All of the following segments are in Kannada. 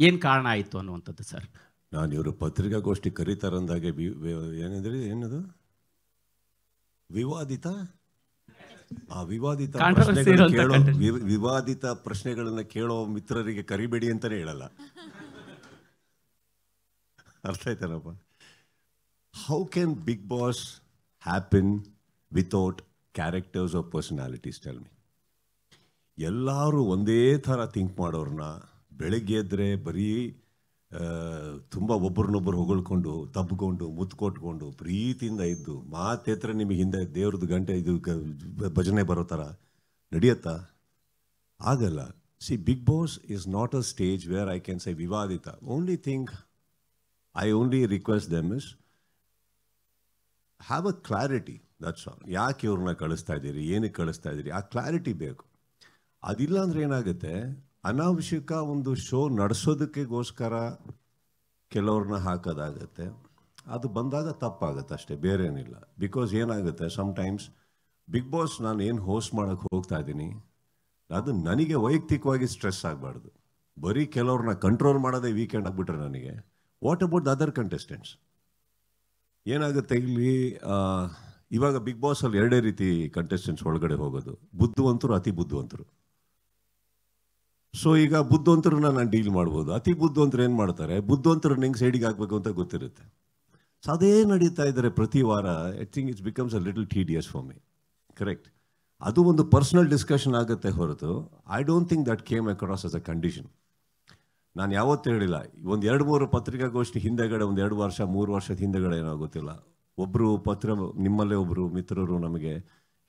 ಏನು ಕಾರಣ ಆಯಿತು ಅನ್ನುವಂಥದ್ದು ಸರ್. ನಾನು ಇವರು ಪತ್ರಿಕಾಗೋಷ್ಠಿ ಕರೀತಾರಂದಾಗೆ ಏನಂದ್ರೆ ಏನದು ವಿವಾದಿತ ವಿವಾದಿತ ಪ್ರಶ್ನೆಗಳನ್ನ ಕೇಳೋ ಮಿತ್ರರಿಗೆ ಕರಿಬೇಡಿ ಅಂತಾನೆ ಹೇಳಲ್ಲ. ಅರ್ಥ ಆಯ್ತಾನಪ್ಪ? How can Bigg Boss happen without characters of personalities? Tell me. ಎಲ್ಲರೂ ಒಂದೇ ಥರ ಥಿಂಕ್ ಮಾಡೋರನ್ನ ಬೆಳಗ್ಗೆ ಎದ್ರೆ ಬರೀ ತುಂಬ ಒಬ್ಬರನ್ನೊಬ್ಬರು ಹೊಗಳ್ಕೊಂಡು ತಬ್ಕೊಂಡು ಮುತ್ಕೊಟ್ಕೊಂಡು ಪ್ರೀತಿಯಿಂದ ಇದ್ದು ಮಾತೆತ್ರ ನಿಮಗೆ ಹಿಂದೆ ದೇವ್ರದ್ದು ಗಂಟೆ ಇದು ಭಜನೆ ಬರೋ ಥರ ನಡೆಯುತ್ತಾ? ಆಗಲ್ಲ. See, Bigg Boss is not a stage where I can say ವಿವಾದಿತ. Only thing I only request them is have a clarity. That's all. ಯಾಕೆ ಇವ್ರನ್ನ ಕಳಿಸ್ತಾ ಇದ್ದೀರಿ, ಏನಕ್ಕೆ ಕಳಿಸ್ತಾ ಇದ್ದೀರಿ, ಆ ಕ್ಲಾರಿಟಿ ಬೇಕು. ಅದಿಲ್ಲ ಅಂದರೆ ಏನಾಗುತ್ತೆ, ಅನಾವಶ್ಯಕ ಒಂದು ಶೋ ನಡೆಸೋದಕ್ಕೆಗೋಸ್ಕರ ಕೆಲವ್ರನ್ನ ಹಾಕೋದಾಗತ್ತೆ. ಅದು ಬಂದಾಗ ತಪ್ಪಾಗುತ್ತೆ ಅಷ್ಟೇ, ಬೇರೆ ಏನಿಲ್ಲ. ಬಿಕಾಸ್ ಏನಾಗುತ್ತೆ, ಸಮ್ಟೈಮ್ಸ್ ಬಿಗ್ ಬಾಸ್ ನಾನು ಏನು ಹೋಸ್ಟ್ ಮಾಡೋಕ್ಕೆ ಹೋಗ್ತಾ ಇದ್ದೀನಿ ಅದು ನನಗೆ ವೈಯಕ್ತಿಕವಾಗಿ ಸ್ಟ್ರೆಸ್ ಆಗಬಾರ್ದು. ಬರೀ ಕೆಲವ್ರನ್ನ ಕಂಟ್ರೋಲ್ ಮಾಡೋದೇ ವೀಕೆಂಡ್ ಆಗಿಬಿಟ್ರೆ ನನಗೆ, what about the other contestants? ಏನಾಗುತ್ತೆ ಇಲ್ಲಿ, ಇವಾಗ ಬಿಗ್ ಬಾಸಲ್ಲಿ ಎರಡೇ ರೀತಿ ಕಂಟೆಸ್ಟೆಂಟ್ಸ್ ಒಳಗಡೆ ಹೋಗೋದು, ಬುದ್ಧಿವಂತರು, ಅತಿ ಬುದ್ಧಿವಂತರು. ಸೊ ಈಗ ಬುದ್ಧಿವಂತರನ್ನ ನಾನು ಡೀಲ್ ಮಾಡ್ಬೋದು. ಅತಿ ಬುದ್ಧಿವಂತರು ಏನು ಮಾಡ್ತಾರೆ, ಬುದ್ಧಿವಂತರನ್ನ ಹೆಂಗೆ ಸೈಡಿಗೆ ಹಾಕಬೇಕು ಅಂತ ಗೊತ್ತಿರುತ್ತೆ. ಸೊ ಅದೇ ನಡೀತಾ ಇದ್ದಾರೆ ಪ್ರತಿ ವಾರ. I think it's becomes a little tedious for me. Correct. ಅದು ಒಂದು ಪರ್ಸನಲ್ ಡಿಸ್ಕಷನ್ ಆಗುತ್ತೆ ಹೊರತು I don't think that came across as a condition. ನಾನು ಯಾವತ್ತೂ ಹೇಳಿಲ್ಲ. ಒಂದು 2-3 ಪತ್ರಿಕಾಗೋಷ್ಠಿ ಹಿಂದೆಗಡೆ, ಒಂದು 2 ವರ್ಷ 3 ವರ್ಷದ ಹಿಂದೆಗಡೆ ಏನೋ ಗೊತ್ತಿಲ್ಲ, ಒಬ್ಬರು ನಿಮ್ಮಲ್ಲೇ ಒಬ್ಬರು ಮಿತ್ರರು ನಮಗೆ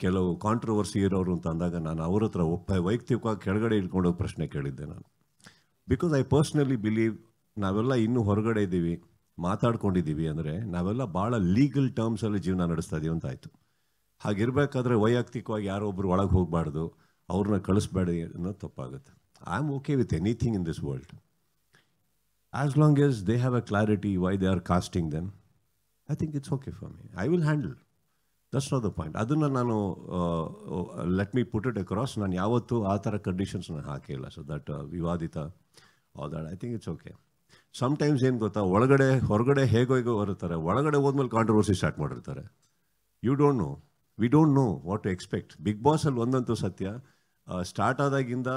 ಕೆಲವು ಕಾಂಟ್ರವರ್ಸಿ ಇರೋರು ಅಂತ ಅಂದಾಗ ನಾನು ಅವ್ರ ಹತ್ರ ವೈಯಕ್ತಿಕವಾಗಿ ಕೆಳಗಡೆ ಇಟ್ಕೊಂಡೋಗಿ ಪ್ರಶ್ನೆ ಕೇಳಿದ್ದೆ ನಾನು. ಬಿಕಾಸ್ ಐ ಪರ್ಸ್ನಲಿ ಬಿಲೀವ್ ನಾವೆಲ್ಲ ಇನ್ನೂ ಹೊರಗಡೆ ಇದ್ದೀವಿ, ಮಾತಾಡ್ಕೊಂಡಿದ್ದೀವಿ ಅಂದರೆ ನಾವೆಲ್ಲ ಭಾಳ ಲೀಗಲ್ ಟರ್ಮ್ಸಲ್ಲಿ ಜೀವನ ನಡೆಸ್ತಾ ಇದೀವಿ ಅಂತ ಆಯಿತು. ಹಾಗಿರಬೇಕಾದ್ರೆ ವೈಯಕ್ತಿಕವಾಗಿ ಯಾರೋ ಒಬ್ರು ಒಳಗೆ ಹೋಗಬಾರ್ದು, ಅವ್ರನ್ನ ಕಳಿಸ್ಬೇಡಿ ಅನ್ನೋದು ತಪ್ಪಾಗುತ್ತೆ. I am okay with anything in this world as long as they have a clarity why they are casting them. I think it's okay for me. I will handle. That's not the point. ಅದನ್ನು ನಾನು let me put it across. ನಾನು ಯಾವತ್ತೂ ಆ ಥರ ಕಂಡೀಷನ್ಸ್ ನಾನು ಹಾಕಿಲ್ಲ. ಸೊ ದಟ್ ವಿವಾದಿತ all that I think it's okay. Sometimes ಏನು ಗೊತ್ತಾ, ಹೊರಗಡೆ ಹೇಗೋ ಬರುತ್ತಾರೆ, ಒಳಗಡೆ ಹೋದ್ಮೇಲೆ ಕಾಂಟ್ರವರ್ಸಿ ಸ್ಟಾರ್ಟ್ ಮಾಡಿರ್ತಾರೆ. You don't know, we don't know what to expect. Bigg ಬಾಸಲ್ಲಿ ಒಂದಂತೂ ಸತ್ಯ, ಸ್ಟಾರ್ಟ್ ಆದಾಗಿಂದ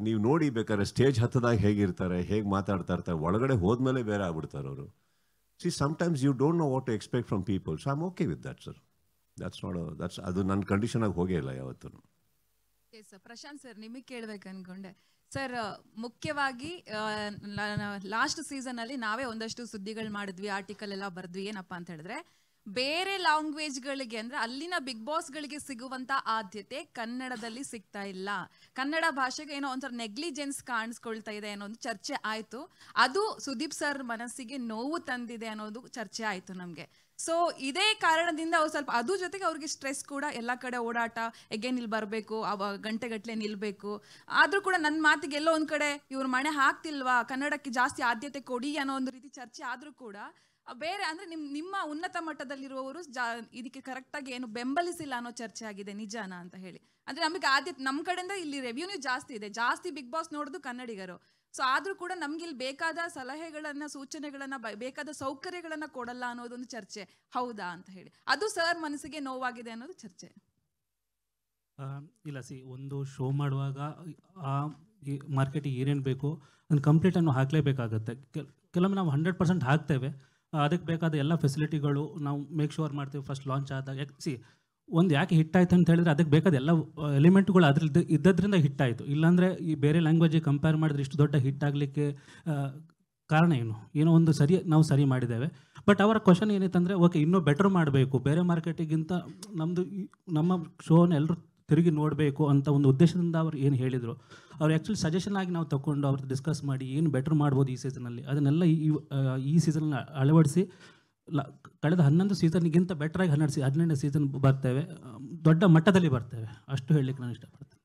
ನೀವು ನೋಡಿ ಬೇಕಾದ್ರೆ ಸ್ಟೇಜ್ ಹತ್ತದಾಗ ಹೇಗಿರ್ತಾರೆ, ಹೇಗೆ ಮಾತಾಡ್ತಾ ಇರ್ತಾರೆ, ಒಳಗಡೆ ಹೋದ್ಮೇಲೆ ಬೇರೆ ಆಗ್ಬಿಡ್ತಾರೆ ಅವರು. See, sometimes you don't know what to expect from people. So I am okay with that sir. ಅದು ನನ್ನ ಕಂಡೀಷನ್ ಆಗಿ ಹೋಗೇ ಇಲ್ಲ ಯಾವತ್ತೂ. ಪ್ರಶಾಂತ್ ಸರ್, ನಿಮಗೆ ಕೇಳ್ಬೇಕು ಅನ್ಕೊಂಡೆ ಸರ್. ಮುಖ್ಯವಾಗಿ ಲಾಸ್ಟ್ ಸೀಸನ್ ಅಲ್ಲಿ ನಾವೇ ಒಂದಷ್ಟು ಸುದ್ದಿಗಳು ಮಾಡಿದ್ವಿ, ಆರ್ಟಿಕಲ್ ಎಲ್ಲ ಬರೆದ್ವಿ. ಏನಪ್ಪಾ ಅಂತ ಹೇಳಿದ್ರೆ, ಬೇರೆ ಲ್ಯಾಂಗ್ವೇಜ್ಗಳಿಗೆ ಅಂದ್ರೆ ಅಲ್ಲಿನ ಬಿಗ್ ಬಾಸ್ಗಳಿಗೆ ಸಿಗುವಂತ ಆದ್ಯತೆ ಕನ್ನಡದಲ್ಲಿ ಸಿಗ್ತಾ ಇಲ್ಲ. ಕನ್ನಡ ಭಾಷೆಗೆ ಏನೋ ಒಂಥರ ನೆಗ್ಲಿಜೆನ್ಸ್ ಕಾಣಿಸ್ಕೊಳ್ತಾ ಇದೆ ಅನ್ನೋ ಒಂದು ಚರ್ಚೆ ಆಯ್ತು. ಅದು ಸುದೀಪ್ ಸರ್ ಮನಸ್ಸಿಗೆ ನೋವು ತಂದಿದೆ ಅನ್ನೋದು ಚರ್ಚೆ ಆಯ್ತು ನಮ್ಗೆ. ಸೊ ಇದೇ ಕಾರಣದಿಂದ ಅವ್ರು ಸ್ವಲ್ಪ, ಅದ್ರ ಜೊತೆಗೆ ಅವ್ರಿಗೆ ಸ್ಟ್ರೆಸ್ ಕೂಡ, ಎಲ್ಲ ಕಡೆ ಓಡಾಟ, ಎಗೇನ್ ಇಲ್ಲಿ ಬರಬೇಕು, ಗಂಟೆಗಟ್ಟಲೆ ನಿಲ್ಬೇಕು. ಆದ್ರೂ ಕೂಡ ನನ್ನ ಮಾತಿಗೆ ಎಲ್ಲೋ ಒಂದ್ ಕಡೆ ಇವ್ರ ಮಣೆ ಹಾಕ್ತಿಲ್ವಾ, ಕನ್ನಡಕ್ಕೆ ಜಾಸ್ತಿ ಆದ್ಯತೆ ಕೊಡಿ ಅನ್ನೋ ಒಂದು ರೀತಿ ಚರ್ಚೆ ಆದ್ರೂ ಕೂಡ ಬೇರೆ ಅಂದ್ರೆ ನಿಮ್ಮ ಉನ್ನತ ಮಟ್ಟದಲ್ಲಿರುವವರು ಇದಕ್ಕೆ ಕರೆಕ್ಟಾಗಿ ಏನು ಬೆಂಬಲಿಸಿಲ್ಲ ಅನ್ನೋ ಚರ್ಚೆ ಆಗಿದೆ. ನಿಜಾನ ಅಂತ ಹೇಳಿ ಅಂದ್ರೆ ನಮಗೆ ಆದ್ಯತೆ ನಮ್ಮ ಕಡೆಯಿಂದ ಇಲ್ಲಿ ರೆವ್ಯೂನ್ಯೂ ಜಾಸ್ತಿ ಇದೆ, ಜಾಸ್ತಿ ಬಿಗ್ ಬಾಸ್ ನೋಡೋದು ಕನ್ನಡಿಗರು. ಸೊ ಆದ್ರೂ ಕೂಡ ನಮ್ಗೆ ಇಲ್ಲಿ ಬೇಕಾದ ಸಲಹೆಗಳನ್ನ, ಸೂಚನೆಗಳನ್ನ, ಬೇಕಾದ ಸೌಕರ್ಯಗಳನ್ನ ಕೊಡಲ್ಲ ಅನ್ನೋದೊಂದು ಚರ್ಚೆ. ಹೌದಾ ಅಂತ ಹೇಳಿ ಅದು ಸರ್ ಮನಸ್ಸಿಗೆ ನೋವಾಗಿದೆ ಅನ್ನೋದು ಚರ್ಚೆ. ಇಲ್ಲ, ಒಂದು ಶೋ ಮಾಡುವಾಗ ಆ ಮಾರ್ಕೆಟಿಗೆ ಏನೇನು ಬೇಕು ಒಂದು ಕಂಪ್ಲೀಟನ್ನು ಹಾಕಲೇಬೇಕಾಗತ್ತೆ. ಕೆಲವೊಮ್ಮೆ ನಾವು 100% ಹಾಕ್ತೇವೆ, ಅದಕ್ಕೆ ಬೇಕಾದ ಎಲ್ಲ ಫೆಸಿಲಿಟಿಗಳು ನಾವು ಮೇಕ್ ಶೋರ್ ಮಾಡ್ತೀವಿ ಫಸ್ಟ್ ಲಾಂಚ್ ಆದಾಗ. ಒಂದು ಯಾಕೆ ಹಿಟ್ ಆಯ್ತು ಅಂತ ಹೇಳಿದ್ರೆ ಅದಕ್ಕೆ ಬೇಕಾದ ಎಲ್ಲ ಎಲಿಮೆಂಟ್ಗಳು ಅದ್ರದ್ದು ಇದ್ದದ್ರಿಂದ ಹಿಟ್ ಆಯಿತು. ಇಲ್ಲಾಂದರೆ ಈ ಬೇರೆ ಲ್ಯಾಂಗ್ವೇಜಿಗೆ ಕಂಪೇರ್ ಮಾಡಿದ್ರೆ ಇಷ್ಟು ದೊಡ್ಡ ಹಿಟ್ ಆಗಲಿಕ್ಕೆ ಕಾರಣ ಏನೋ ಒಂದು ನಾವು ಸರಿ ಮಾಡಿದ್ದೇವೆ. ಬಟ್ ಅವರ ಕ್ವಶನ್ ಏನಿತ್ತಂದರೆ, ಓಕೆ ಇನ್ನೂ ಬೆಟರ್ ಮಾಡಬೇಕು, ಬೇರೆ ಮಾರ್ಕೆಟಿಗಿಂತ ನಮ್ಮ ಶೋನ ಎಲ್ಲರೂ ತಿರುಗಿ ನೋಡಬೇಕು ಅಂತ ಒಂದು ಉದ್ದೇಶದಿಂದ ಅವ್ರು ಏನು ಹೇಳಿದರು, ಅವ್ರು ಆ್ಯಕ್ಚುಲಿ ಸಜೆಷನ್ ಆಗಿ ನಾವು ತಗೊಂಡು ಅವ್ರದ್ದು ಡಿಸ್ಕಸ್ ಮಾಡಿ ಏನು ಬೆಟರ್ ಮಾಡ್ಬೋದು ಈ ಸೀಸನಲ್ಲಿ, ಅದನ್ನೆಲ್ಲ ಈ ಸೀಸನಲ್ಲಿ ಅಳವಡಿಸಿ ಕಳೆದ 11 ಸೀಸನ್ಗಿಂತ ಬೆಟರಾಗಿ 12 ಸೀಸನ್ ಬರ್ತೇವೆ, ದೊಡ್ಡ ಮಟ್ಟದಲ್ಲಿ ಬರ್ತೇವೆ. ಅಷ್ಟು ಹೇಳಲಿಕ್ಕೆ ನಾನು ಇಷ್ಟಪಡ್ತೇನೆ.